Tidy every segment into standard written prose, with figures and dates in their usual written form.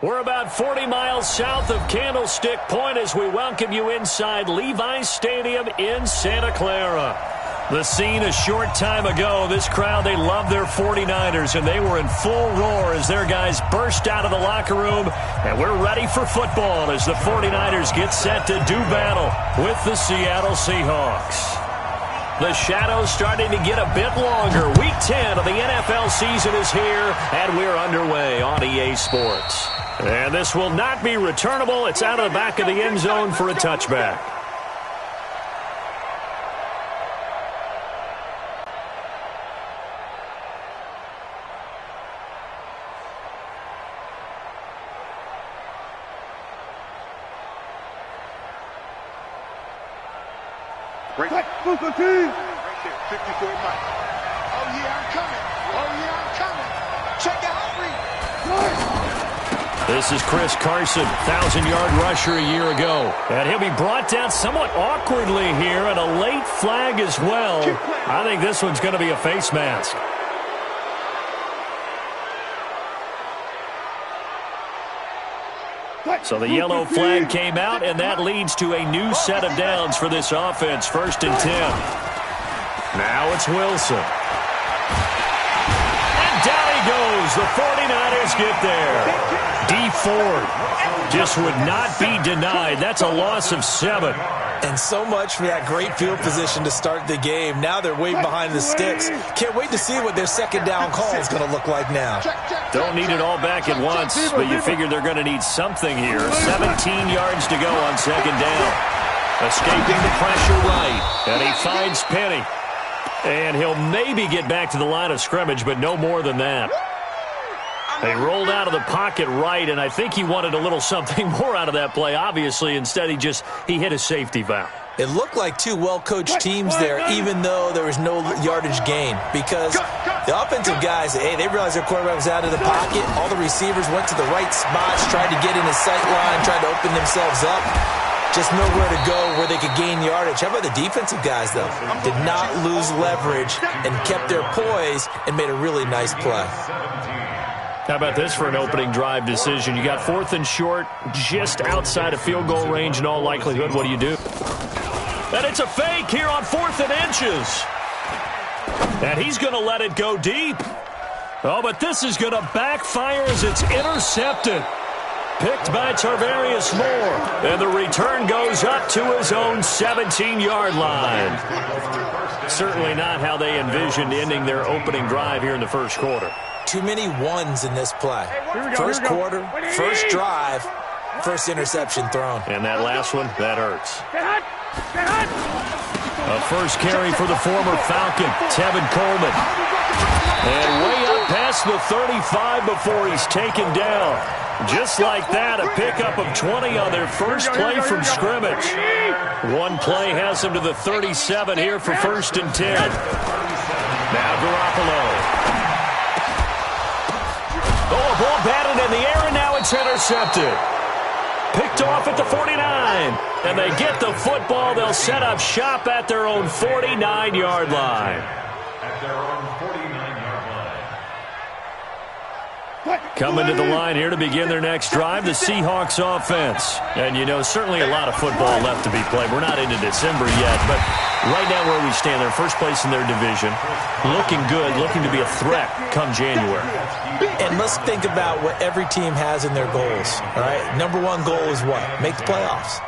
We're about 40 miles south of Candlestick Point as we welcome you inside Levi's Stadium in Santa Clara. The scene a short time ago, this crowd, they love their 49ers, and they were in full roar as their guys burst out of the locker room, and we're ready for football as the 49ers get set to do battle with the Seattle Seahawks. The shadow's starting to get a bit longer. Week 10 of the NFL season is here, and we're underway on EA Sports. And this will not be returnable. It's out of the back of the end zone for a touchback. Right there, 54 miles. Oh, yeah, I'm coming. Oh, yeah, I'm coming. Check out This is Chris Carson, 1,000-yard rusher a year ago. And he'll be brought down somewhat awkwardly here, and a late flag as well. I think this one's going to be a face mask. So the yellow flag came out, and that leads to a new set of downs for this offense. 1st and 10. Now it's Wilson. And down he goes. The 49ers get there. D Ford just would not be denied. That's a loss of 7. And so much for that great field position to start the game. Now they're way behind the sticks. Can't wait to see what their second down call is going to look like now. Don't need it all back at once, but you figure they're going to need something here. 17 yards to go on second down. Escaping the pressure right, and he finds Penny. And he'll maybe get back to the line of scrimmage, but no more than that. They rolled out of the pocket right, and I think he wanted a little something more out of that play, obviously. Instead, he hit a safety valve. It looked like two well-coached teams there, even though there was no yardage gain. Because the offensive guys, hey, they realized their quarterback was out of the pocket. All the receivers went to the right spots, tried to get in his sight line, tried to open themselves up. Just nowhere to go where they could gain yardage. How about the defensive guys, though? Did not lose leverage and kept their poise and made a really nice play. How about this for an opening drive decision? You got 4th and short, just outside of field goal range in all likelihood. What do you do? And it's a fake here on 4th and inches. And he's going to let it go deep. Oh, but this is going to backfire as it's intercepted. Picked by Tarvarius Moore. And the return goes up to his own 17-yard line. Certainly not how they envisioned ending their opening drive here in the first quarter. Too many ones in this play. First quarter, first drive, first interception thrown. And that last one, that hurts. A first carry for the former Falcon, Tevin Coleman. And way up past the 35 before he's taken down. Just like that, a pickup of 20 on their first play from scrimmage. One play has them to the 37 here for 1st and 10. Now Garoppolo. Oh, a ball batted in the air, and now it's intercepted. Picked off at the 49. And they get the football. They'll set up shop at their own 49-yard line. Coming to the line here to begin their next drive, the Seahawks offense. And, you know, certainly a lot of football left to be played. We're not into December yet, but right now where we stand, they're first place in their division. Looking good, looking to be a threat come January. And let's think about what every team has in their goals, all right? Number 1 goal is what? Make the playoffs.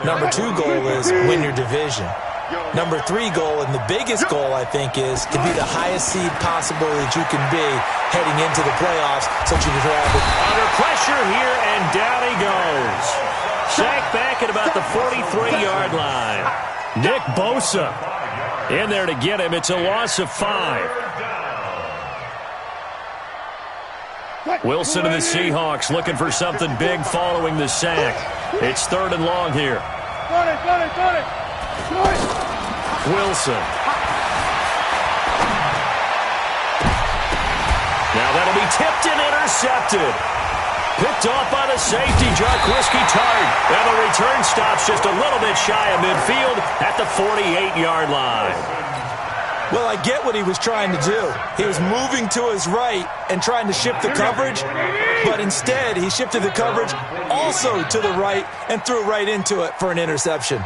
Number 2 goal is win your division. Number 3 goal, and the biggest goal, I think, is to be the highest seed possible that you can be heading into the playoffs so that you can have it. Under pressure here, and down he goes. Sacked back at about the 43-yard line. Nick Bosa in there to get him. It's a loss of 5. Wilson and the Seahawks looking for something big following the sack. It's 3rd and long here. Wilson. Now that'll be tipped and intercepted. Picked off by the safety, Jarquiski Tart. And the return stops just a little bit shy of midfield at the 48-yard line. Well, I get what he was trying to do. He was moving to his right and trying to shift the coverage, but instead he shifted the coverage also to the right and threw right into it for an interception.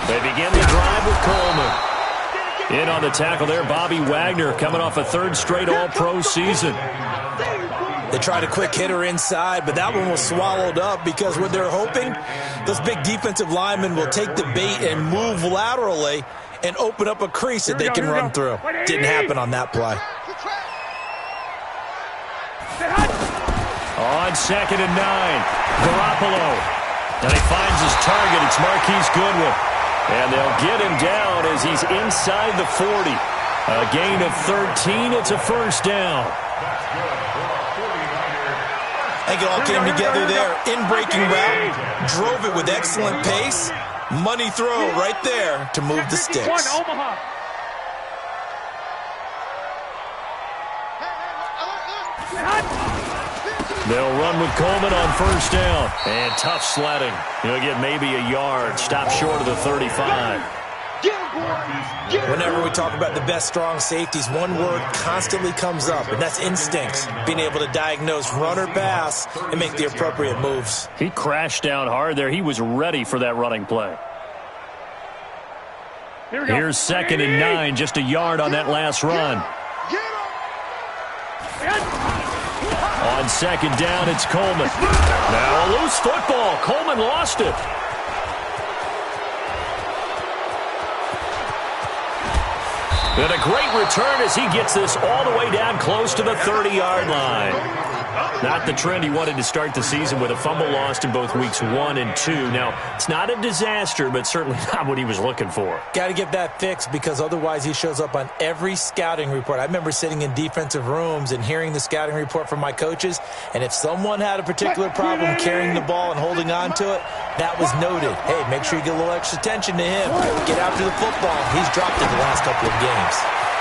They begin the drive with Coleman. In on the tackle there, Bobby Wagner, coming off a third straight All-Pro season. They tried a quick hitter inside, but that one was swallowed up because what they're hoping, those big defensive linemen will take the bait and move laterally and open up a crease that they can run through. Didn't happen on that play. On 2nd and 9, Garoppolo. And he finds his target. It's Marquise Goodwin. And they'll get him down as he's inside the 40. A gain of 13. It's a first down. I think it all came together there. In-breaking route, drove it with excellent pace. Money throw right there to move the sticks. They'll run with Coleman on first down. And tough sledding. He'll get maybe a yard. Stop short of the 35. Whenever we talk about the best strong safeties, one word constantly comes up, and that's instincts. Being able to diagnose run or pass and make the appropriate moves. He crashed down hard there. He was ready for that running play. Here's 2nd and 9, just a yard on that last run. On 2nd down, it's Coleman. Now a loose football. Coleman lost it. And a great return as he gets this all the way down close to the 30-yard line. Not the trend he wanted to start the season with a fumble lost in both weeks 1 and 2. Now, it's not a disaster, but certainly not what he was looking for. Got to get that fixed because otherwise he shows up on every scouting report. I remember sitting in defensive rooms and hearing the scouting report from my coaches, and if someone had a particular problem carrying the ball and holding on to it, that was noted. Hey, make sure you get a little extra attention to him. Get after the football. He's dropped it the last couple of games.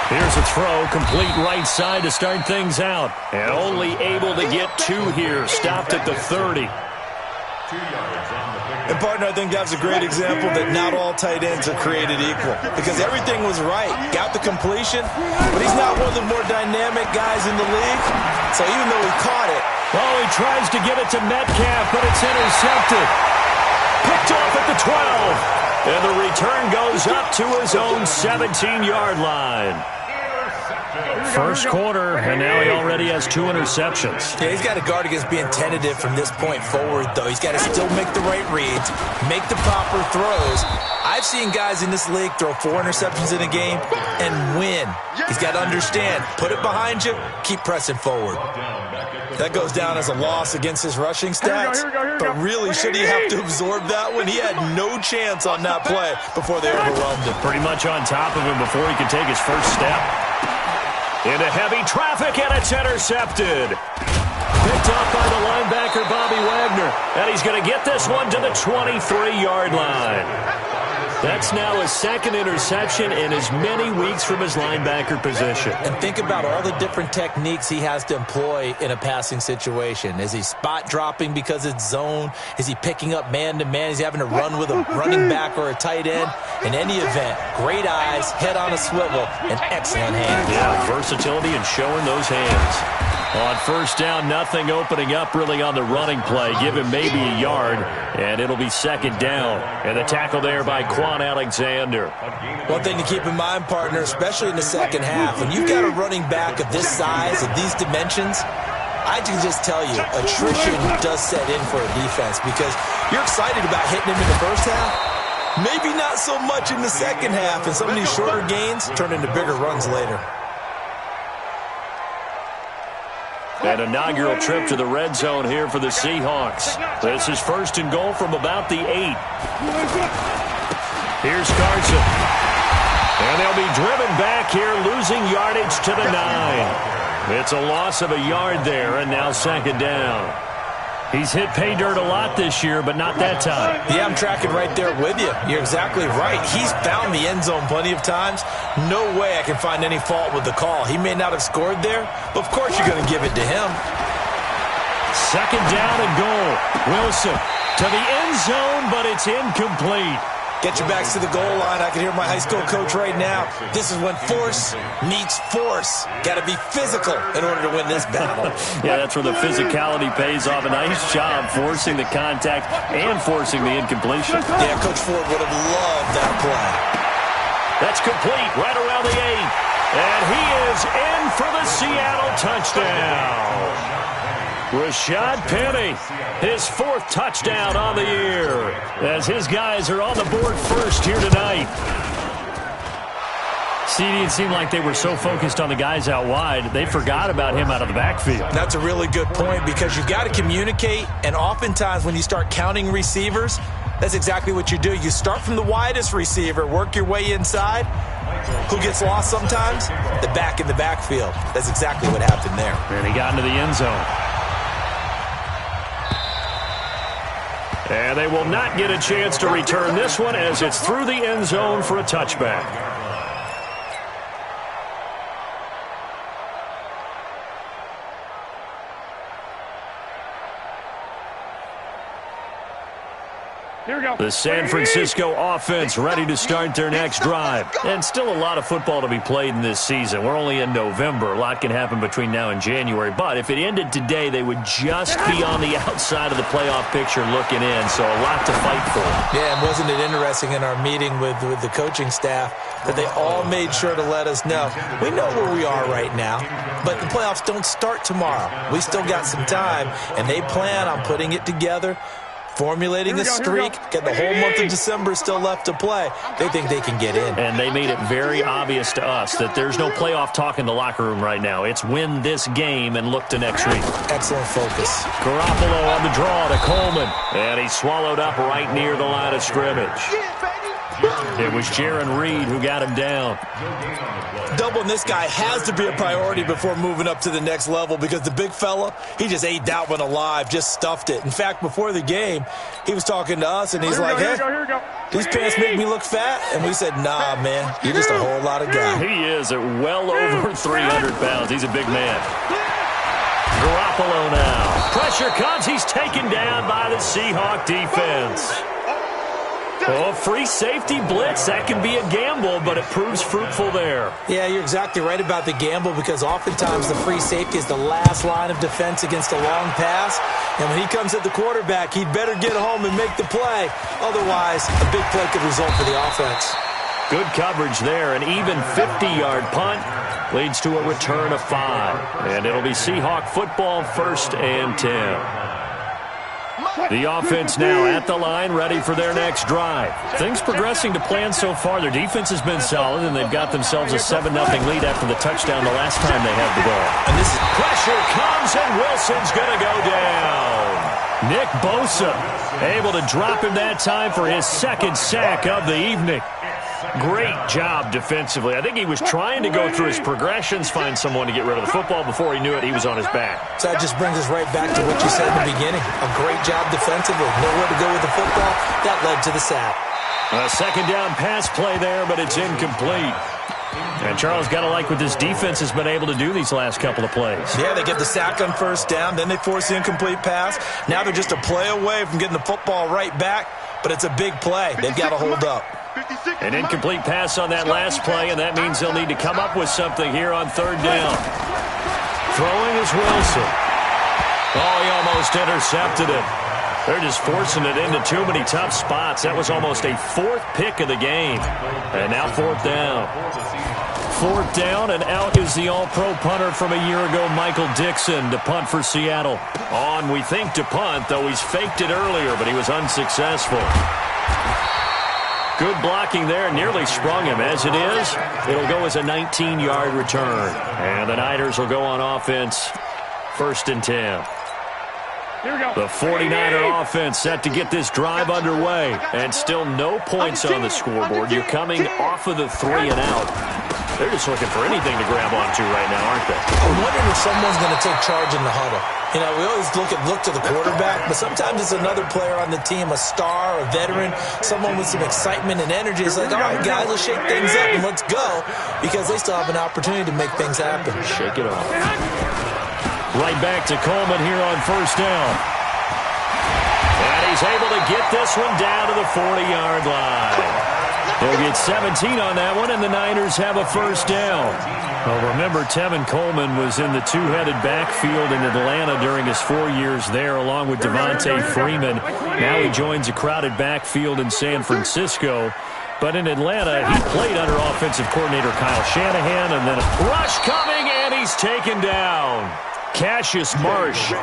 Here's a throw, complete right side to start things out. And only able to get 2 here, stopped at the 30. And, partner, I think that's a great example that not all tight ends are created equal because everything was right. Got the completion, but he's not one of the more dynamic guys in the league. So even though he caught it. Oh, he tries to give it to Metcalf, but it's intercepted. Picked off at the 12. And the return goes up to his own 17-yard line. First quarter, and now he already has 2 interceptions. Yeah, he's got to guard against being tentative from this point forward, though. He's got to still make the right reads, make the proper throws. I've seen guys in this league throw 4 interceptions in a game and win. He's got to understand, put it behind you, keep pressing forward. That goes down as a loss against his rushing stats, but really, should he have to absorb that one? He had no chance on that play before they overwhelmed him. Pretty much on top of him before he could take his first step. Into heavy traffic, and it's intercepted. Picked up by the linebacker, Bobby Wagner. And he's going to get this one to the 23-yard line. That's now his 2nd interception in as many weeks from his linebacker position. And think about all the different techniques he has to employ in a passing situation. Is he spot dropping because it's zone? Is he picking up man-to-man? Is he having to run with a running back or a tight end? In any event, great eyes, head on a swivel, and excellent hands. Yeah, versatility and showing those hands. On first down, nothing opening up really on the running play. Give him maybe a yard, and it'll be 2nd down. And the tackle there by Quan Alexander. One thing to keep in mind, partner, especially in the second half, when you've got a running back of this size, of these dimensions, I can just tell you, attrition does set in for a defense because you're excited about hitting him in the first half. Maybe not so much in the second half, and some of these shorter gains turn into bigger runs later. An inaugural trip to the red zone here for the Seahawks. This is 1st and goal from about the 8. Here's Carson. And they'll be driven back here, losing yardage to the 9. It's a loss of a yard there, and now 2nd down. He's hit pay dirt a lot this year, but not that time. Yeah, I'm tracking right there with you. You're exactly right. He's found the end zone plenty of times. No way I can find any fault with the call. He may not have scored there, but of course you're going to give it to him. 2nd down and goal. Wilson to the end zone, but it's incomplete. Get your backs to the goal line. I can hear my high school coach right now. This is when force meets force. Got to be physical in order to win this battle. Yeah, that's where the physicality pays off. A nice job forcing the contact and forcing the incompletion. Yeah, Coach Ford would have loved that play. That's complete right around the 8. And he is in for the Seattle touchdown. Rashad Penny, his 4th touchdown on the year, as his guys are on the board first here tonight. CD, it seemed like they were so focused on the guys out wide, they forgot about him out of the backfield. That's a really good point, because you've got to communicate, and oftentimes when you start counting receivers, that's exactly what you do. You start from the widest receiver, work your way inside. Who gets lost sometimes? The back in the backfield. That's exactly what happened there. And he got into the end zone. And they will not get a chance to return this one, as it's through the end zone for a touchback. The San Francisco offense ready to start their next drive. And still a lot of football to be played in this season. We're only in November. A lot can happen between now and January. But if it ended today, they would just be on the outside of the playoff picture looking in. So a lot to fight for. Yeah, and wasn't it interesting in our meeting with the coaching staff that they all made sure to let us know, we know where we are right now, but the playoffs don't start tomorrow. We still got some time, and they plan on putting it together, formulating a streak, get the whole month of December still left to play. They think they can get in. And they made it very obvious to us that there's no playoff talk in the locker room right now. It's win this game and look to next week. Excellent focus. Garoppolo on the draw to Coleman. And he swallowed up right near the line of scrimmage. It was Jaron Reed who got him down. Doubling this guy has to be a priority before moving up to the next level, because the big fella, he just ate that one alive, just stuffed it. In fact, before the game, he was talking to us, and he's like, hey, these pants make me look fat. And we said, nah, man, you're just a whole lot of guy. He is at well over 300 pounds. He's a big man. Garoppolo now. Pressure comes. He's taken down by the Seahawk defense. Oh, free safety blitz. That can be a gamble, but it proves fruitful there. Yeah, you're exactly right about the gamble, because oftentimes the free safety is the last line of defense against a long pass. And when he comes at the quarterback, he'd better get home and make the play. Otherwise, a big play could result for the offense. Good coverage there. An even 50-yard punt leads to a return of 5. And it'll be Seahawk football, 1st and 10. The offense now at the line, ready for their next drive. Things progressing to plan so far. Their defense has been solid, and they've got themselves a 7-0 lead after the touchdown the last time they had the ball. And this is pressure comes, and Wilson's going to go down. Nick Bosa able to drop him that time for his 2nd sack of the evening. Great job defensively. I think he was trying to go through his progressions, find someone to get rid of the football. Before he knew it, he was on his back. So that just brings us right back to what you said in the beginning. A great job defensively. Nowhere to go with the football. That led to the sack. A 2nd down pass play there, but it's incomplete. And Charles, got to like what this defense has been able to do these last couple of plays. Yeah, they get the sack on 1st down, then they force the incomplete pass. Now they're just a play away from getting the football right back, but it's a big play. They've got to hold up. An incomplete pass on that last play, and that means they'll need to come up with something here on 3rd down. Throwing is Wilson. Oh, he almost intercepted it. They're just forcing it into too many tough spots. That was almost a 4th pick of the game. And now 4th down. 4th down, and out is the all-pro punter from a year ago, Michael Dixon, to punt for Seattle. On, we think, to punt, though he's faked it earlier, but he was unsuccessful. Good blocking there, nearly sprung him. As it is, it'll go as a 19-yard return. And the Niners will go on offense, 1st and 10. The 49er offense set to get this drive underway. And still no points on the scoreboard. You're coming off of the 3 and out. They're just looking for anything to grab onto right now, aren't they? I'm wondering if someone's going to take charge in the huddle. You know, we always look to the quarterback, but sometimes it's another player on the team, a star, a veteran, someone with some excitement and energy. It's like, all right, guys, let's shake things up and let's go, because they still have an opportunity to make things happen. Shake it off. Right back to Coleman here on 1st down. And And he's able to get this one down to the 40-yard line. He'll get 17 on that one, and the Niners have a first down. Well, remember, Tevin Coleman was in the two-headed backfield in Atlanta during his 4 years there, along with Devontae Freeman. Now he joins a crowded backfield in San Francisco. But in Atlanta, he played under offensive coordinator Kyle Shanahan, and then a rush coming, and he's taken down. Cassius Marsh,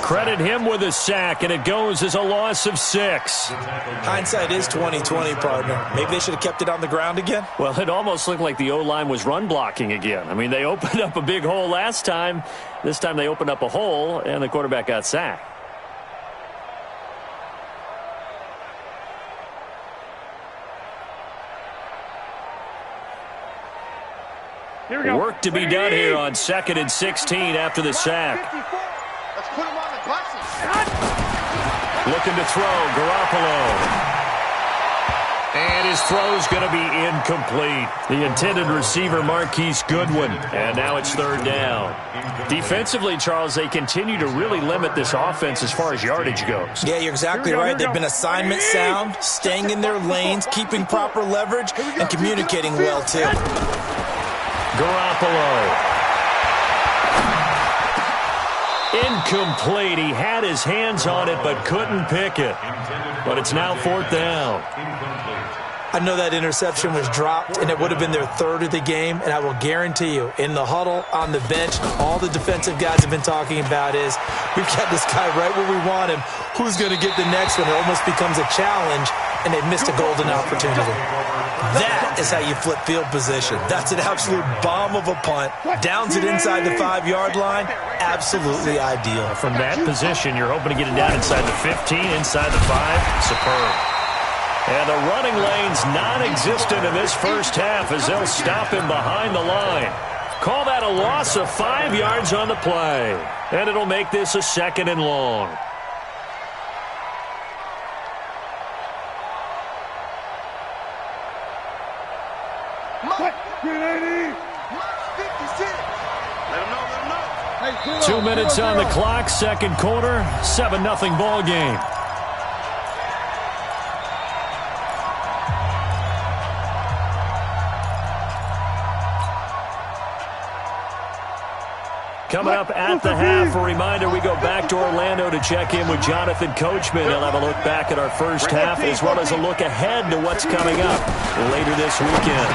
credit him with a sack, and it goes as a loss of 6. Hindsight is 20/20, partner. Maybe they should have kept it on the ground again. Well, it almost looked like the O-line was run blocking again. I mean, they opened up a big hole last time. This time they opened up a hole, and the quarterback got sacked. Work to be done here on 2nd and 16 after the sack. Let's put him on the buses. Looking to throw, Garoppolo. And his throw's going to be incomplete. The intended receiver, Marquise Goodwin. And now it's 3rd down. Defensively, Charles, they continue to really limit this offense as far as yardage goes. Yeah, you're exactly right. They've been assignment sound, staying in their lanes, keeping proper leverage, and communicating well, too. Garoppolo. Incomplete. He had his hands on it but couldn't pick it. But it's now 4th down. I know that interception was dropped, and it would have been their 3rd of the game, and I will guarantee you, in the huddle, on the bench, all the defensive guys have been talking about is, we've got this guy right where we want him. Who's going to get the next one? It almost becomes a challenge, and they've missed a golden opportunity. That is how you flip field position. That's an absolute bomb of a punt. Downs it inside the 5-yard line. Absolutely ideal. From that position, you're hoping to get it down inside the 15, inside the 5. Superb. And the running lane's non-existent in this first half as they'll stop him behind the line. Call that a loss of 5 yards on the play. And it'll make this a 2nd and long. Hey, 2 minutes on the clock, 2nd quarter, 7-0 ball game. Coming up at the half, a reminder, we go back to Orlando to check in with Jonathan Coachman. He'll have a look back at our first half as well as a look ahead to what's coming up later this weekend.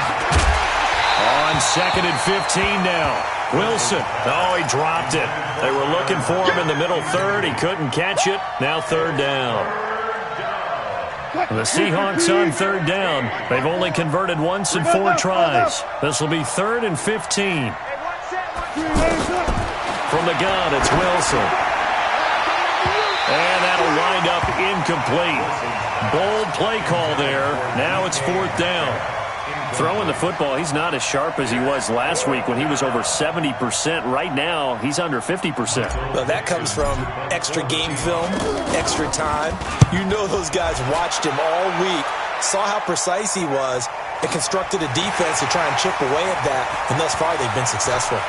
On 2nd and 15 now. Wilson. Oh, he dropped it. They were looking for him in the middle 3rd. He couldn't catch it. Now 3rd down. The Seahawks on 3rd down. They've only converted once in 4 tries. This will be 3rd and 15. From the gun, it's Wilson. And that'll wind up incomplete. Bold play call there. Now it's 4th down. Throwing the football, he's not as sharp as he was last week when he was over 70%. Right now, he's under 50%. Well, that comes from extra game film, extra time. You know those guys watched him all week, saw how precise he was, and constructed a defense to try and chip away at that, and thus far they've been successful.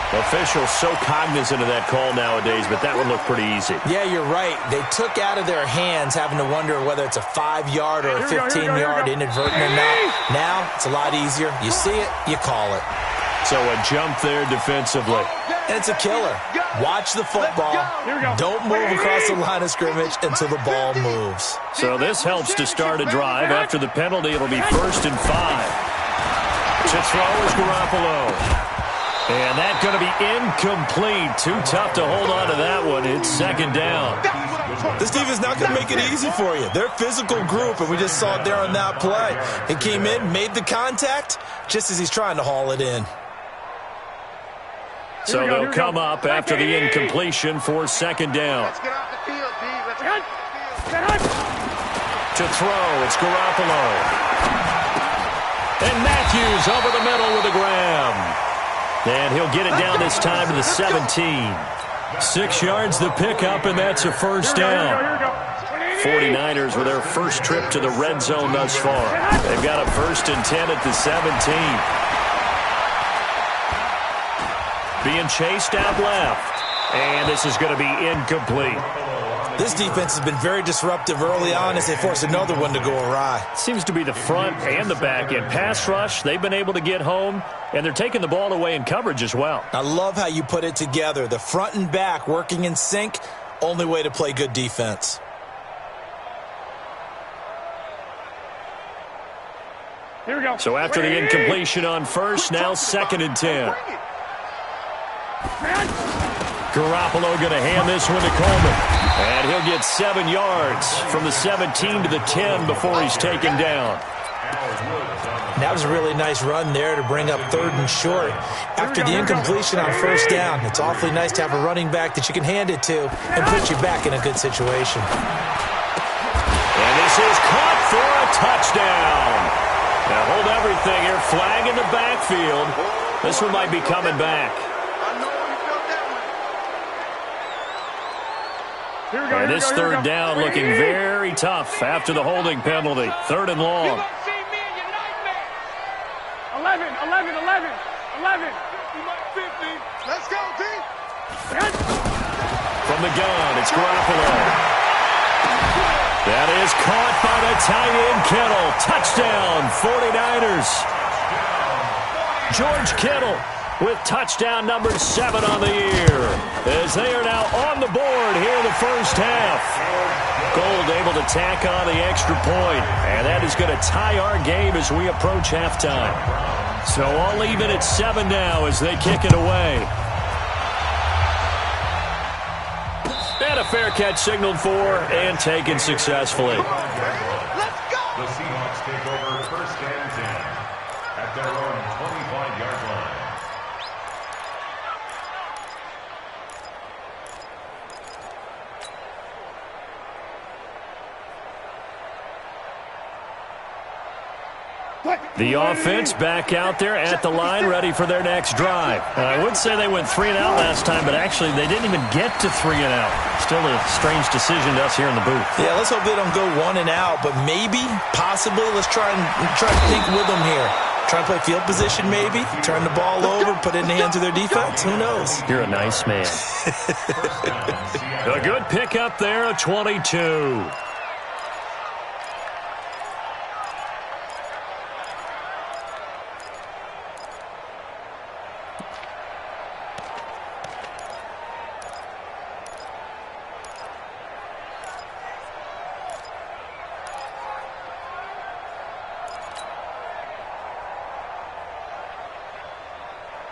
Officials so cognizant of that call nowadays, but that would look pretty easy. Yeah, you're right. They took out of their hands having to wonder whether it's a 5-yard or a 15-yard inadvertent or not. Now, it's a lot easier. You see it, you call it. So a jump there defensively. And it's a killer. Watch the football. Don't move across the line of scrimmage until the ball moves. So this helps to start a drive. After the penalty, it'll be 1st and 5. To throw is Garoppolo. And that's going to be incomplete. Too tough to hold on to that one. It's 2nd down. This team is not going to make it easy for you. They're a physical group, and we just saw it there on that play. He came in, made the contact, just as he's trying to haul it in. So they'll come up after the incompletion for 2nd down. Let's get off the field, D. Let's get To throw, it's Garoppolo. And Matthews over the middle with a grab. And he'll get it down this time to the 17. 6 yards the pickup, and that's a 1st down. 49ers with their first trip to the red zone thus far. They've got a 1st and 10 at the 17. being chased out left. And this is going to be incomplete. This defense has been very disruptive early on as they force another one to go awry. Seems to be the front and the back end. Pass rush, they've been able to get home, and they're taking the ball away in coverage as well. I love how you put it together. The front and back working in sync, only way to play good defense. Here we go. So after the incompletion on first, now 2nd and 10. Garoppolo going to hand this one to Coleman. And he'll get 7 yards from the 17 to the 10 before he's taken down. That was a really nice run there to bring up 3rd and short. After the incompletion on first down, it's awfully nice to have a running back that you can hand it to and put you back in a good situation. And this is caught for a touchdown. Now hold everything here. Flag in the backfield. This one might be coming back. And this 3rd down looking very tough after the holding penalty. 3rd and long. 11. Let's go, D. From the gun, it's Garoppolo. That is caught by the tight end, Kittle. Touchdown, 49ers. George Kittle with touchdown number 7 on the year, as they are now on the board here in the first half. Gold able to tack on the extra point, and that is going to tie our game as we approach halftime. So all even at 7 now as they kick it away. And a fair catch signaled for and taken successfully. Let's go. The Seahawks take over 1st and 10 at their own 25-yard line. The offense back out there at the line, ready for their next drive. I would say they went 3 and out last time, but actually they didn't even get to 3 and out. Still a strange decision to us here in the booth. Yeah, let's hope they don't go 1 and out, but maybe, possibly, let's try to think with them here. Try to play field position maybe, turn the ball over, put it in the hands of their defense. Who knows? You're a nice man. A good pickup there, a 22.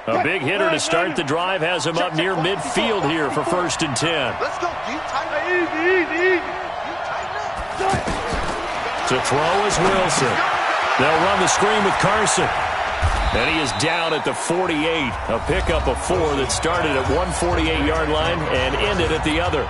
A big hitter to start the drive has him up near midfield here for 1st and 10. Let's go. Easy. To throw is Wilson. They'll run the screen with Carson. And he is down at the 48. A pickup of 4 that started at 148-yard line and ended at the other.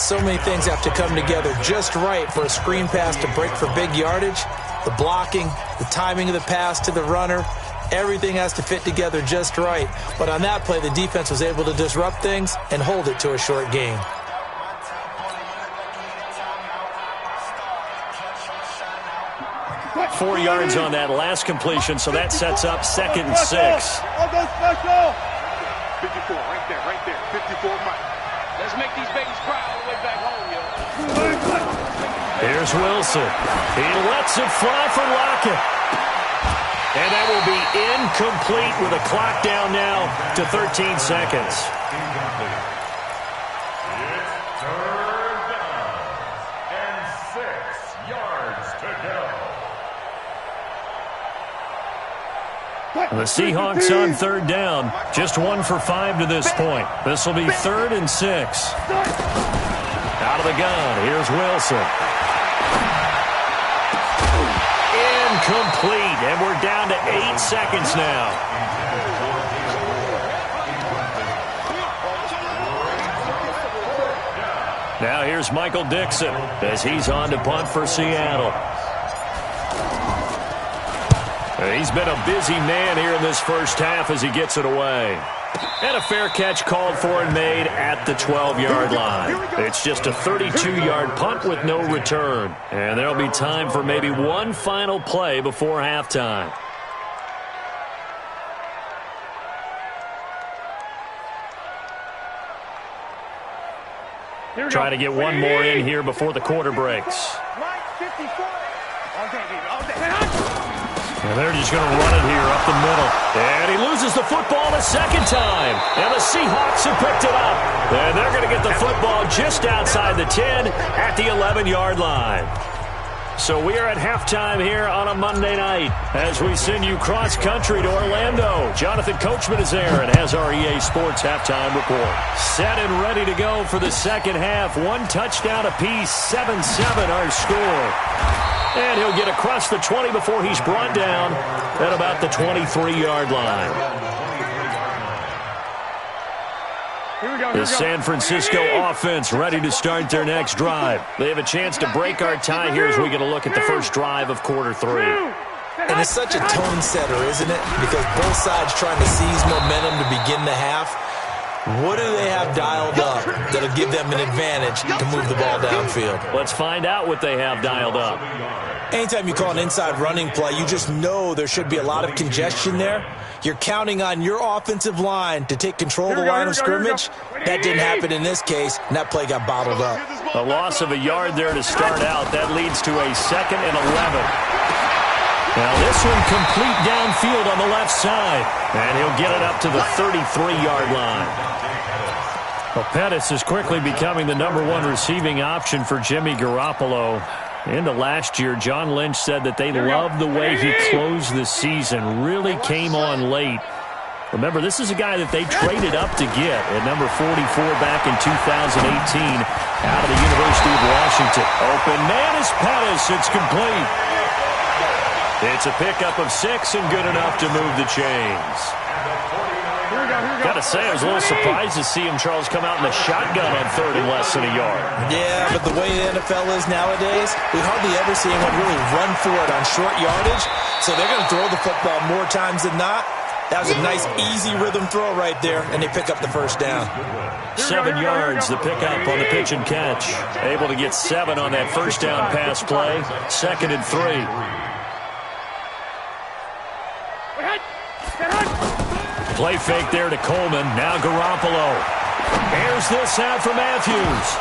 So many things have to come together just right for a screen pass to break for big yardage. The blocking, the timing of the pass to the runner. Everything has to fit together just right. But on that play, the defense was able to disrupt things and hold it to a short gain. Four yards on that last completion, so that sets up 2nd and 6. 54, right there. 54 Mike. Let's make these babies cry all the way back home, yo. Here's Wilson. He lets it fly for Lockett. And that will be incomplete with a clock down now to 13 seconds. Incomplete. It's 3rd down and 6 yards to go. The Seahawks on 3rd down. Just 1 for 5 to this point. This will be 3rd and 6. Out of the gun. Here's Wilson. Incomplete, and we're down to 8 seconds now. Now here's Michael Dixon as he's on to punt for Seattle. He's been a busy man here in this first half as he gets it away. And a fair catch called for and made at the 12-yard line. It's just a 32-yard punt with no return. And there'll be time for maybe one final play before halftime. Trying to get one more in here before the quarter breaks. And they're just going to run it here up the middle. And he loses the football a second time. And the Seahawks have picked it up. And they're going to get the football just outside the 10 at the 11-yard line. So we are at halftime here on a Monday night as we send you cross-country to Orlando. Jonathan Coachman is there and has our EA Sports halftime report. Set and ready to go for the second half. One touchdown apiece, 7-7 our score. And he'll get across the 20 before he's brought down at about the 23-yard line. The San Francisco offense ready to start their next drive. They have a chance to break our tie here as we get a look at the first drive of quarter 3. And it's such a tone setter, isn't it? Because both sides trying to seize momentum to begin the half. What do they have dialed up that'll give them an advantage to move the ball downfield? Let's find out what they have dialed up. Anytime you call an inside running play, you just know there should be a lot of congestion there. You're counting on your offensive line to take control of the line of scrimmage. That didn't happen in this case, and that play got bottled up. A loss of a yard there to start out. That leads to a 2nd and 11. Now this one complete downfield on the left side. And he'll get it up to the 33-yard line. Well, Pettis is quickly becoming the #1 receiving option for Jimmy Garoppolo. Into last year, John Lynch said that they loved the way he closed the season. Really came on late. Remember, this is a guy that they traded up to get at number 44 back in 2018 out of the University of Washington. Open man is Pettis. It's complete. It's a pickup of 6 and good enough to move the chains. Got to say, I was a little surprised to see him, Charles, come out in the shotgun on 3rd and less than a yard. Yeah, but the way the NFL is nowadays, we hardly ever see anyone really run for it on short yardage. So they're going to throw the football more times than not. That was a nice, easy rhythm throw right there, and they pick up the first down. 7 yards, the pickup on the pitch and catch. Able to get 7 on that first down pass play. 2nd and 3. Play fake there to Coleman. Now Garoppolo. Airs this out for Matthews.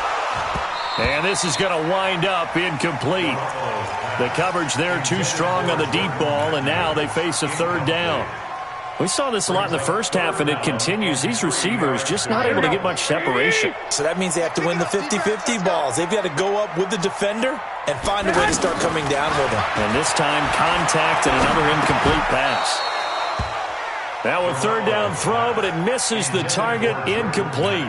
And this is going to wind up incomplete. The coverage there too strong on the deep ball, and now they face a 3rd down. We saw this a lot in the first half, and it continues. These receivers just not able to get much separation. So that means they have to win the 50-50 balls. They've got to go up with the defender and find a way to start coming down with them. And this time, contact and another incomplete pass. Now a 3rd down throw, but it misses the target, incomplete.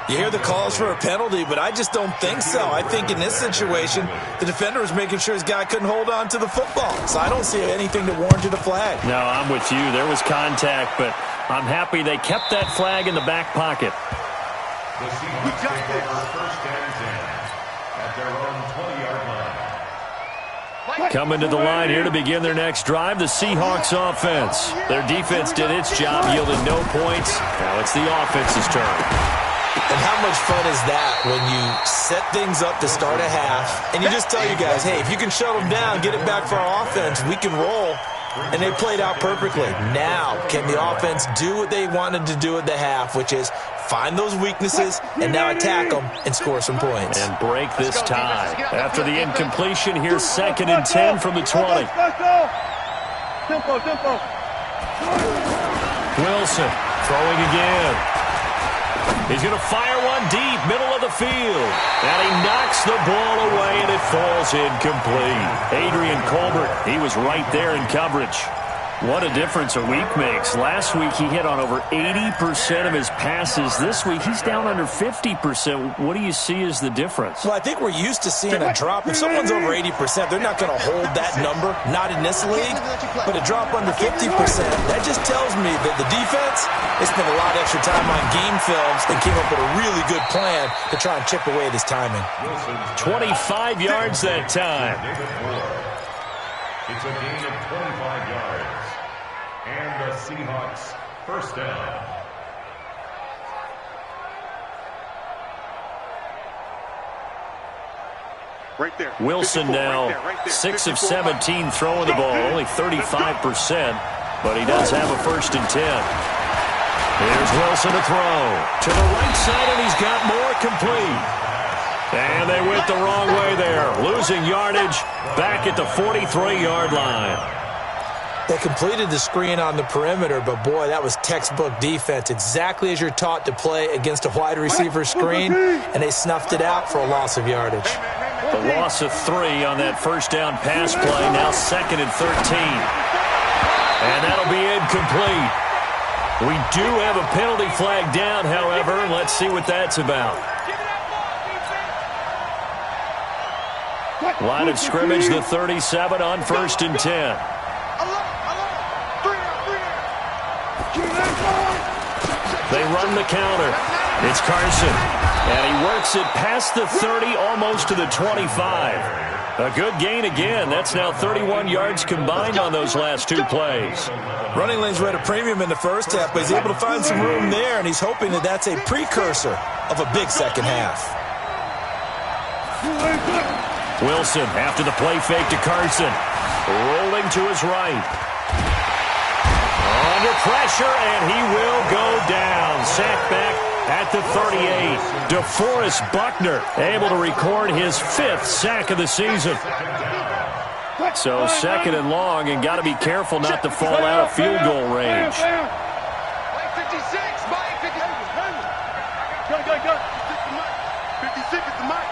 You hear the calls for a penalty, but I just don't think so. I think in this situation, the defender was making sure his guy couldn't hold on to the football. So I don't see anything that warranted a flag. No, I'm with you. There was contact, but I'm happy they kept that flag in the back pocket. The Seahawks take over 1st and 10 at their own 20-yard line. Coming to the line here to begin their next drive, the Seahawks offense. Their defense did its job, yielding no points. Now it's the offense's turn. And how much fun is that when you set things up to start a half, and you just tell you guys, hey, if you can shut them down, get it back for our offense, we can roll. And they played out perfectly. Now, can the offense do what they wanted to do at the half, which is find those weaknesses and now attack them and score some points. And break this tie. After the incompletion, here's 2nd and 10 from the 20. Wilson throwing again. He's going to fire one deep, middle of the field. And he knocks the ball away, and it falls incomplete. Adrian Colbert, he was right there in coverage. What a difference a week makes. Last week he hit on over 80% of his passes. This week he's down under 50%. What do you see as the difference? Well, I think we're used to seeing a drop. If someone's over 80%, they're not going to hold that number, not in this league. But a drop under 50%, that just tells me that the defense, they spent a lot of extra time on game films and came up with a really good plan to try and chip away at his timing. 25 yards that time. It's a gain of 25 yards. And the Seahawks 1st down. Right there. Wilson now 6 of 17 throwing the ball, only 35%, but he does have a 1st and 10. Here's Wilson to throw. To the right side, and he's got more complete. And they went the wrong way there. Losing yardage back at the 43-yard line. They completed the screen on the perimeter, but, boy, that was textbook defense. Exactly as you're taught to play against a wide receiver screen, and they snuffed it out for a loss of yardage. The loss of 3 on that first down pass play, now 2nd and 13. And that'll be incomplete. We do have a penalty flag down, however. Let's see what that's about. Line of scrimmage, the 37 on 1st and 10. They run the counter. It's Carson. And he works it past the 30, almost to the 25. A good gain again. That's now 31 yards combined on those last 2 plays. Running lanes were at a premium in the first half, but he's able to find some room there, and he's hoping that that's a precursor of a big second half. Wilson after the play fake to Carson. Rolling to his right. Under pressure, and he will go down. Sacked back at the 38. DeForest Buckner able to record his 5th sack of the season. So 2nd and long, and got to be careful not to fall out of field goal range. 56, Mike. 56 is the mic.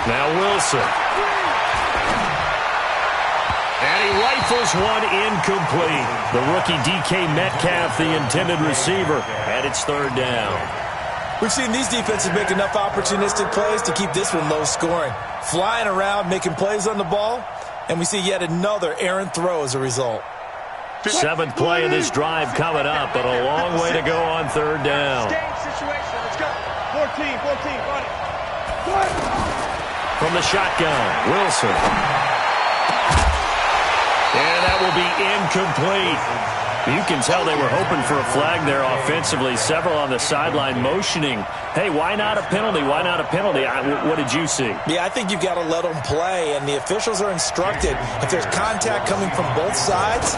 Now Wilson. And he rifles one incomplete. The rookie DK Metcalf, the intended receiver, and it's 3rd down. We've seen these defenses make enough opportunistic plays to keep this one low scoring. Flying around, making plays on the ball, and we see yet another errant throw as a result. 7th play of this drive coming up, but a long way to go on 3rd down. Situation. Let's go. 14, run it. From the shotgun, Wilson. And that will be incomplete. You can tell they were hoping for a flag there offensively. Several on the sideline motioning, hey, why not a penalty? Why not a penalty? What did you see? Yeah, I think you've got to let them play, and the officials are instructed. If there's contact coming from both sides,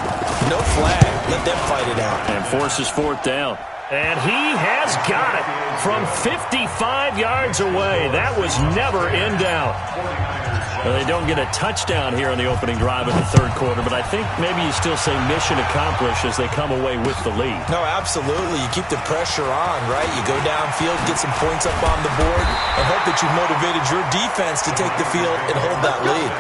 no flag. Let them fight it out. And forces 4th down. And he has got it from 55 yards away. That was never in doubt. Well, they don't get a touchdown here in the opening drive of the 3rd quarter, but I think maybe you still say mission accomplished as they come away with the lead. No, absolutely. You keep the pressure on, right? You go downfield, get some points up on the board, and hope that you've motivated your defense to take the field and hold that lead.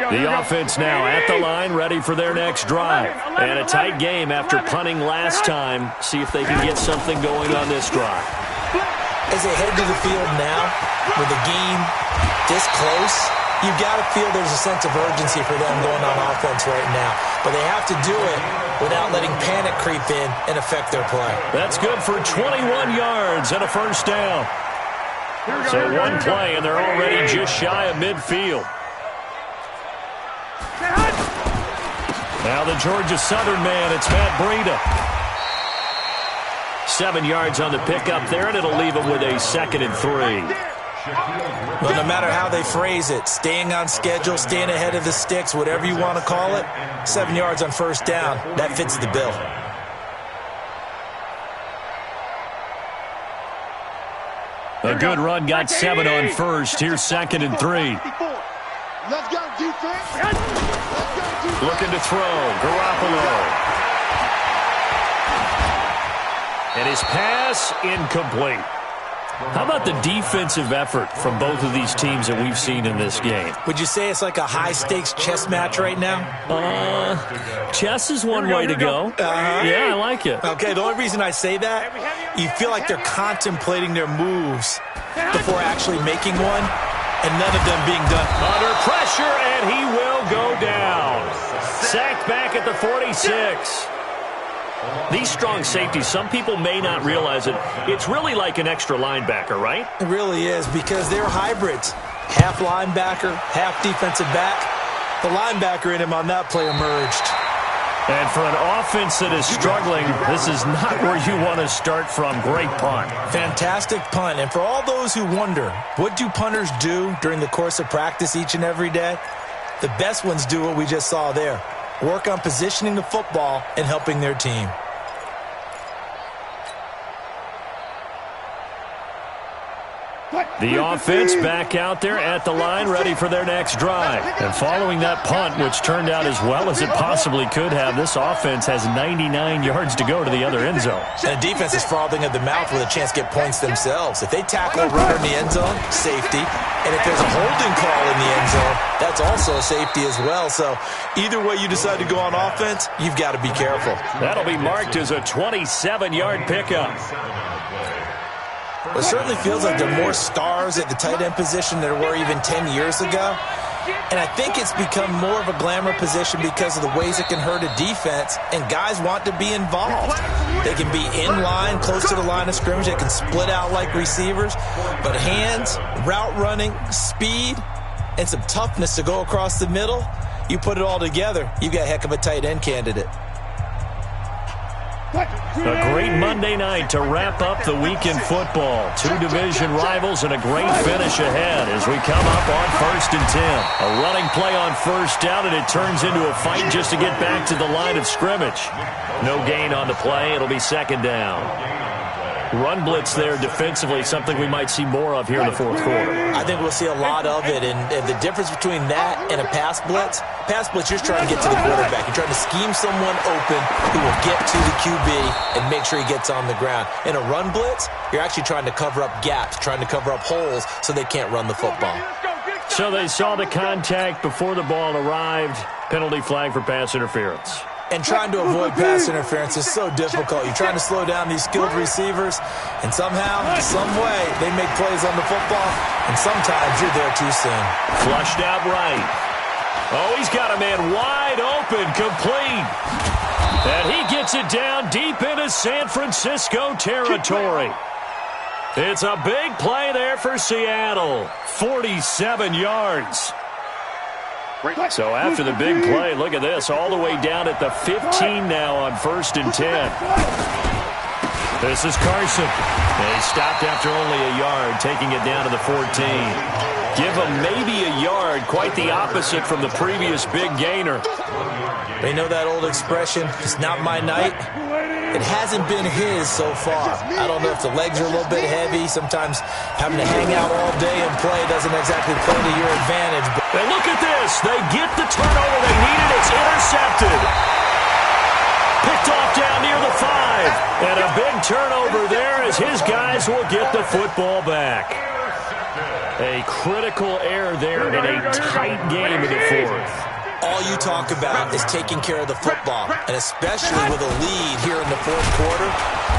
The offense now at the line, ready for their next drive. And a tight game after punting last time. See if they can get something going on this drive. As they head to the field now, with the game this close, you've got to feel there's a sense of urgency for them going on offense right now. But they have to do it without letting panic creep in and affect their play. That's good for 21 yards and a 1st down. So 1 play, and they're already just shy of midfield. Now the Georgia Southern man, it's Matt Breida. 7 yards on the pickup there, and it'll leave him with a 2nd and 3. Well, no matter how they phrase it, staying on schedule, staying ahead of the sticks, whatever you want to call it, 7 yards on 1st down, that fits the bill. A good run, got 7 on 1st. Here's 2nd and 3. Let's go, defense. Looking to throw, Garoppolo. And his pass incomplete. How about the defensive effort from both of these teams that we've seen in this game? Would you say it's like a high-stakes chess match right now? Chess is one way to go. Yeah, I like it. Okay, the only reason I say that, you feel like they're contemplating their moves before actually making one, and none of them being done. Under pressure, and he will go down. Sacked back at the 46. These strong safeties, some people may not realize it. It's really like an extra linebacker, right? It really is, because they're hybrids. Half linebacker, half defensive back. The linebacker in him on that play emerged. And for an offense that is struggling, this is not where you want to start from. Great punt. Fantastic punt. And for all those who wonder, what do punters do during the course of practice each and every day? The best ones do what we just saw there. Work on positioning the football and helping their team. The offense back out there at the line, ready for their next drive. And following that punt, which turned out as well as it possibly could have, this offense has 99 yards to go to the other end zone. And the defense is frothing at the mouth with a chance to get points themselves. If they tackle a runner in the end zone, safety. And if there's a holding call in the end zone, that's also a safety as well. So either way you decide to go on offense, you've got to be careful. That'll be marked as a 27-yard pickup. It certainly feels like there are more stars at the tight end position than there were even 10 years ago. And I think it's become more of a glamour position because of the ways it can hurt a defense, and guys want to be involved. They can be in line, close to the line of scrimmage. They can split out like receivers. But hands, route running, speed, and some toughness to go across the middle, you put it all together, you got a heck of a tight end candidate. A great Monday night to wrap up the week in football. Two division rivals and a great finish ahead as we come up on 1st and 10. A running play on first down, and it turns into a fight just to get back to the line of scrimmage. No gain on the play. It'll be 2nd down. Run blitz there defensively, something we might see more of here in the 4th quarter. I think we'll see a lot of it, and the difference between that and a pass blitz, you're trying to get to the quarterback. You're trying to scheme someone open who will get to the QB and make sure he gets on the ground. In a run blitz, you're actually trying to cover up gaps, trying to cover up holes so they can't run the football. So they saw the contact before the ball arrived. Penalty flag for pass interference. And trying to avoid pass interference is so difficult. You're trying to slow down these skilled receivers, and somehow, some way, they make plays on the football, and sometimes you're there too soon. Flushed out right. Oh, he's got a man wide open, complete. And he gets it down deep into San Francisco territory. It's a big play there for Seattle. 47 yards. So after the big play, look at this, all the way down at the 15 now on 1st and 10. This is Carson. And he stopped after only a yard, taking it down to the 14. Give him maybe a yard, quite the opposite from the previous big gainer. They know that old expression, it's not my night. It hasn't been his so far. I don't know if the legs are a little bit heavy. Sometimes having to hang out all day and play doesn't exactly play to your advantage. And look at this. They get the turnover they needed. It's intercepted. Picked off down near the 5. And a big turnover there as his guys will get the football back. A critical error there in a tight game in the 4th. All you talk about is taking care of the football, and especially with a lead here in the 4th quarter,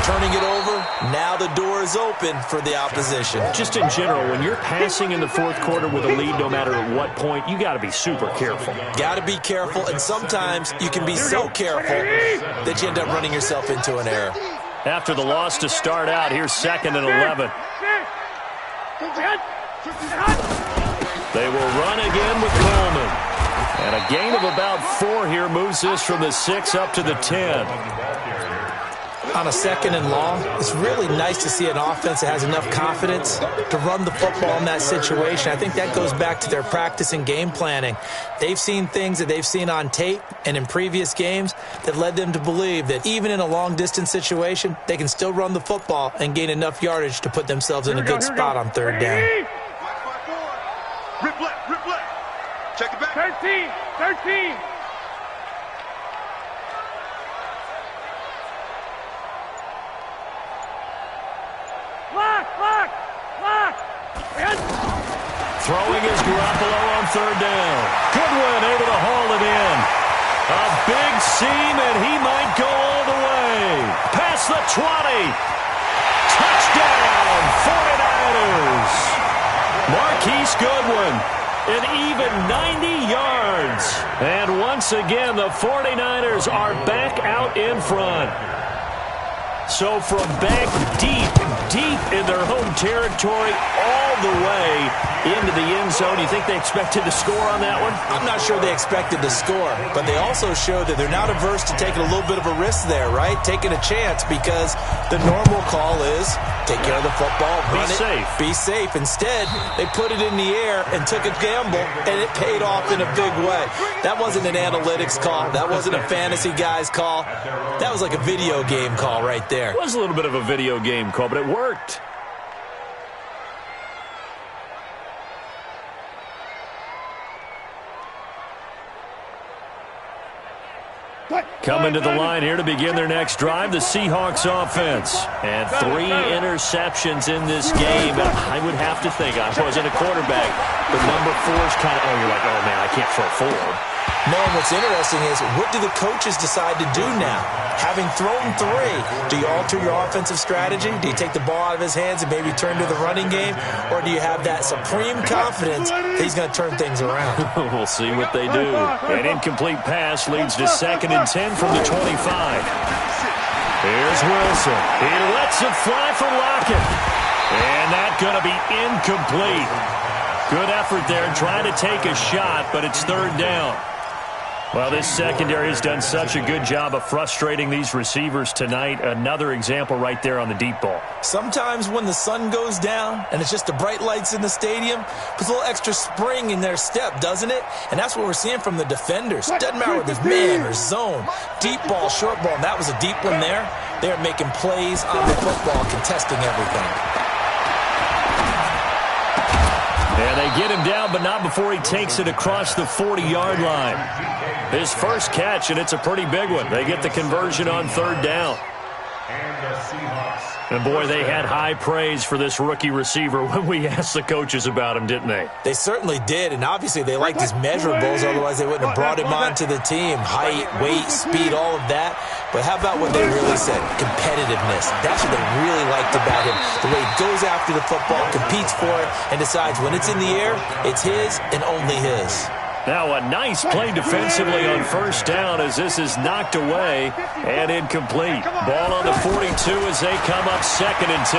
turning it over, now the door is open for the opposition. Just in general, when you're passing in the 4th quarter with a lead, no matter at what point, you got to be super careful. Got to be careful, and sometimes you can be so careful that you end up running yourself into an error. After the loss to start out, here's 2nd and 11. They will run again with Coleman. And a gain of about 4 here moves this from the 6 up to the 10. On a 2nd and long, it's really nice to see an offense that has enough confidence to run the football in that situation. I think that goes back to their practice and game planning. They've seen things that they've seen on tape and in previous games that led them to believe that even in a long-distance situation, they can still run the football and gain enough yardage to put themselves in a good spot on 3rd down. Rip left. Check it back. 13. Lock. Throwing is Garoppolo on 3rd down. Goodwin able to haul it in. A big seam, and he might go all the way. Past the 20. Touchdown, 49ers. Marquise Goodwin. An even 90 yards. And once again, the 49ers are back out in front. So from back deep in their home territory all the way into the end zone, you think they expected to score on that one? I'm not sure they expected to score, but they also showed that they're not averse to taking a little bit of a risk there, right? Taking a chance, because the normal call is take care of the football, run it, be safe. Instead, they put it in the air and took a gamble, and it paid off in a big way. That wasn't an analytics call. That wasn't a fantasy guy's call. That was like a video game call right there. It was a little bit of a video game call, but it worked. Coming to the line here to begin their next drive, the Seahawks offense. And 3 interceptions in this game. And I would have to think, I wasn't a quarterback, but number 4 is kind of, you're like, oh, man, I can't throw 4. No, and what's interesting is, what do the coaches decide to do now? Having thrown 3, do you alter your offensive strategy? Do you take the ball out of his hands and maybe turn to the running game? Or do you have that supreme confidence that he's going to turn things around? We'll see what they do. An incomplete pass leads to 2nd and 10 from the 25. Here's Wilson. He lets it fly for Lockett. And that's going to be incomplete. Good effort there trying to take a shot, but it's 3rd down. Well, this secondary has done such a good job of frustrating these receivers tonight. Another example right there on the deep ball. Sometimes when the sun goes down and it's just the bright lights in the stadium, puts a little extra spring in their step, doesn't it? And that's what we're seeing from the defenders. Doesn't matter whether it's man or zone, deep ball, short ball. And that was a deep one there. They're making plays on the football, contesting everything. And they get him down, but not before he takes it across the 40-yard line. His first catch, and it's a pretty big one. They get the conversion on 3rd down. And, boy, they had high praise for this rookie receiver when we asked the coaches about him, didn't they? They certainly did, and obviously they liked his measurables. Otherwise, they wouldn't have brought him onto the team. Height, weight, speed, all of that. But how about what they really said? Competitiveness. That's what they really liked about him. The way he goes after the football, competes for it, and decides when it's in the air, it's his and only his. Now a nice play defensively on 1st down as this is knocked away and incomplete. Ball on the 42 as they come up 2nd and 10.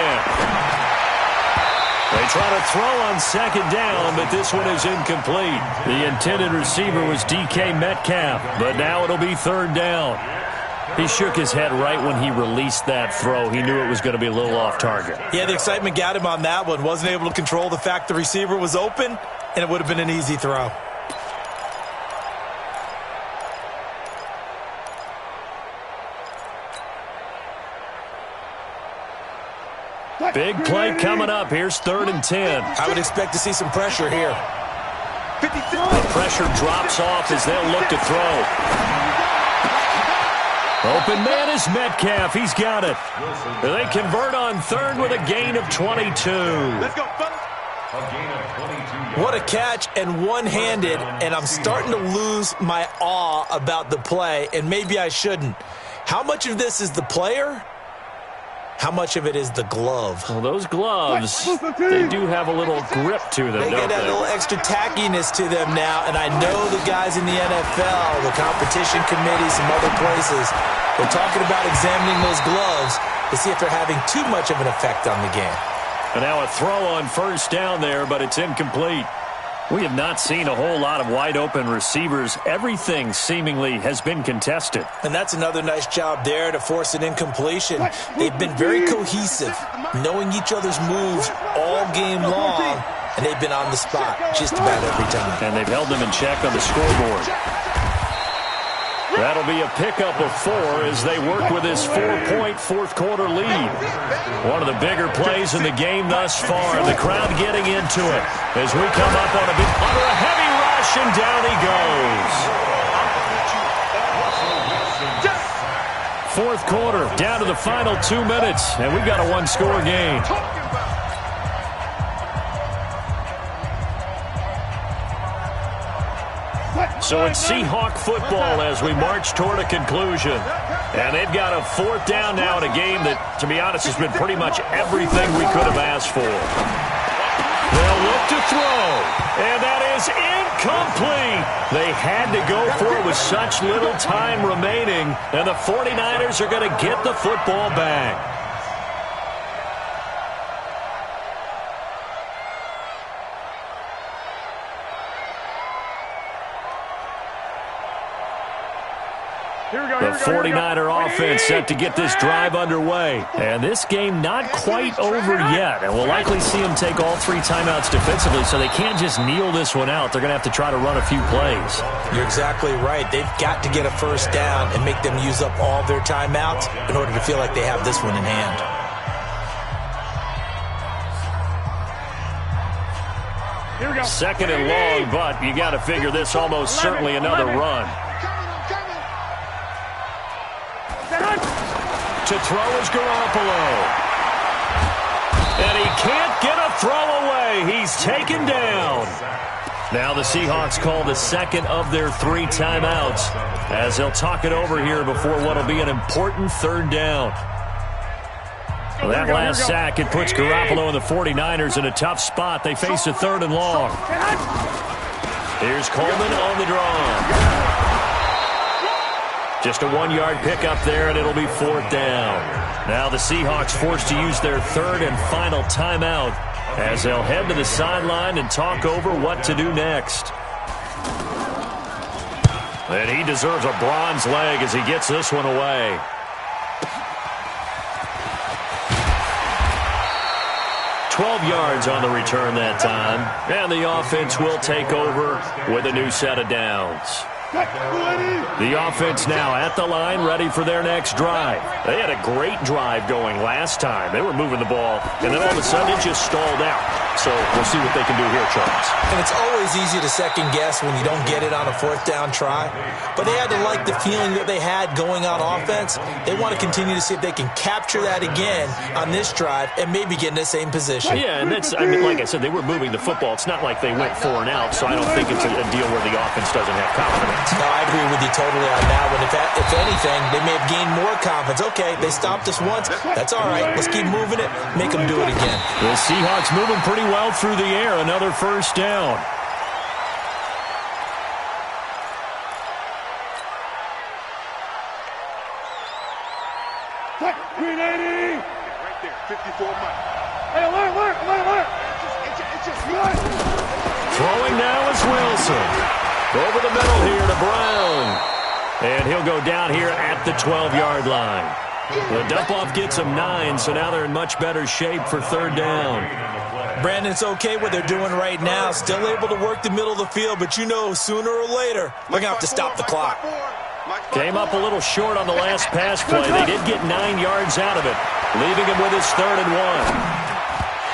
They try to throw on 2nd down, but this one is incomplete. The intended receiver was DK Metcalf, but now it'll be 3rd down. He shook his head right when he released that throw. He knew it was going to be a little off target. Yeah, the excitement got him on that one. Wasn't able to control the fact the receiver was open, and it would have been an easy throw. Big play coming up. Here's 3rd and 10. I would expect to see some pressure here. The pressure drops off as they'll look to throw. Open man is Metcalf. He's got it. They convert on 3rd with a gain of 22. Let's go, fellas. What a catch, and one-handed, and I'm starting to lose my awe about the play, and maybe I shouldn't. How much of this is the player? How much of it is the glove? Well, those gloves, they do have a little grip to them, they don't get that little extra tackiness to them now, and I know the guys in the NFL, the competition committee, some other places, they're talking about examining those gloves to see if they're having too much of an effect on the game. And now a throw on 1st down there, but it's incomplete. We have not seen a whole lot of wide-open receivers. Everything seemingly has been contested. And that's another nice job there to force an incompletion. They've been very cohesive, knowing each other's moves all game long, and they've been on the spot just about every time. And they've held them in check on the scoreboard. That'll be a pickup of 4 as they work with this 4-point 4th-quarter lead. One of the bigger plays in the game thus far. The crowd getting into it as we come up on under a heavy rush, and down he goes. 4th quarter, down to the final 2 minutes, and we've got a 1-score game. So it's Seahawk football as we march toward a conclusion. And they've got a 4th down now in a game that, to be honest, has been pretty much everything we could have asked for. They'll look to throw, and that is incomplete. They had to go for it with such little time remaining, and the 49ers are going to get the football back. The 49er offense set to get this drive underway. And this game not quite over yet. And we'll likely see them take all 3 timeouts defensively, so they can't just kneel this one out. They're going to have to try to run a few plays. You're exactly right. They've got to get a first down and make them use up all their timeouts in order to feel like they have this one in hand. Here we go. Second and long, but you got to figure this almost certainly another run. To throw is Garoppolo. And he can't get a throw away. He's taken down. Now the Seahawks call the second of their 3 timeouts as they'll talk it over here before what will be an important third down. That last sack, it puts Garoppolo and the 49ers in a tough spot. They face a 3rd and long. Here's Coleman on the draw. Just a 1-yard pickup there, and it'll be 4th down. Now the Seahawks forced to use their 3rd and final timeout as they'll head to the sideline and talk over what to do next. And he deserves a bronze leg as he gets this one away. Yards on the return that time, and the offense will take over with a new set of downs. The offense now at the line, ready for their next drive. They had a great drive going last time. They were moving the ball, and then all of a sudden it just stalled out. So we'll see what they can do here, Charles. And it's always easy to second guess when you don't get it on a 4th down try. But they had to like the feeling that they had going on offense. They want to continue to see if they can capture that again on this drive and maybe get in the same position. Yeah, and that's, I mean, like I said, they were moving the football. It's not like they went 4 and out, so I don't think it's a deal where the offense doesn't have confidence. No, I agree with you totally on that one. If anything, they may have gained more confidence. Okay, they stopped us once. That's all right. Let's keep moving it. Make them do it again. The Seahawks moving pretty well through the air. Another first down. Green 80. Right there, 54 miles. Hey, alert. It's just Throwing now is Wilson. Over the middle here to Brown. And he'll go down here at the 12-yard line. The dump-off gets them 9, so now they're in much better shape for 3rd down. Brandon, it's okay what they're doing right now. Still able to work the middle of the field, but you know sooner or later they're going to have to stop the clock. Came up a little short on the last pass play. They did get 9 yards out of it, leaving him with his 3rd and 1.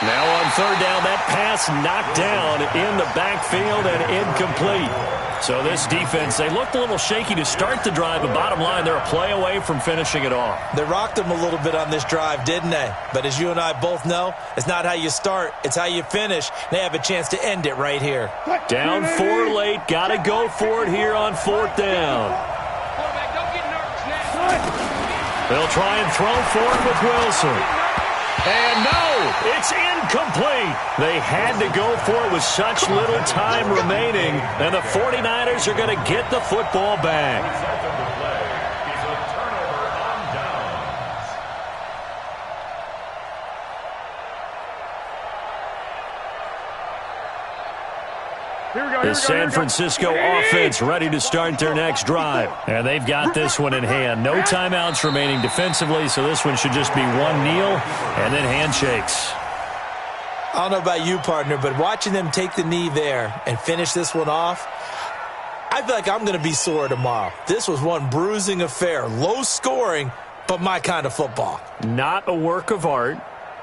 Now on 3rd down, that pass knocked down in the backfield and incomplete. So this defense, they looked a little shaky to start the drive, but bottom line, they're a play away from finishing it off. They rocked them a little bit on this drive, didn't they? But as you and I both know, it's not how you start, it's how you finish. They have a chance to end it right here. Down 4 late, got to go for it here on 4th down. They'll try and throw for it with Wilson. And no, it's incomplete. They had to go for it with such little time remaining, and the 49ers are going to get the football back. The San Francisco offense ready to start their next drive. And they've got this one in hand. No timeouts remaining defensively, so this one should just be one kneel and then handshakes. I don't know about you, partner, but watching them take the knee there and finish this one off, I feel like I'm going to be sore tomorrow. This was one bruising affair. Low scoring, but my kind of football. Not a work of art,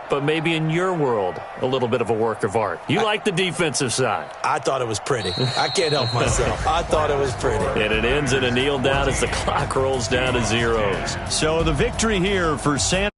but maybe in your world, a little bit of a work of art. You like the defensive side. I thought it was pretty. I can't help myself. I thought it was pretty. And it ends in a kneel down as the clock rolls down to zeros. So the victory here for San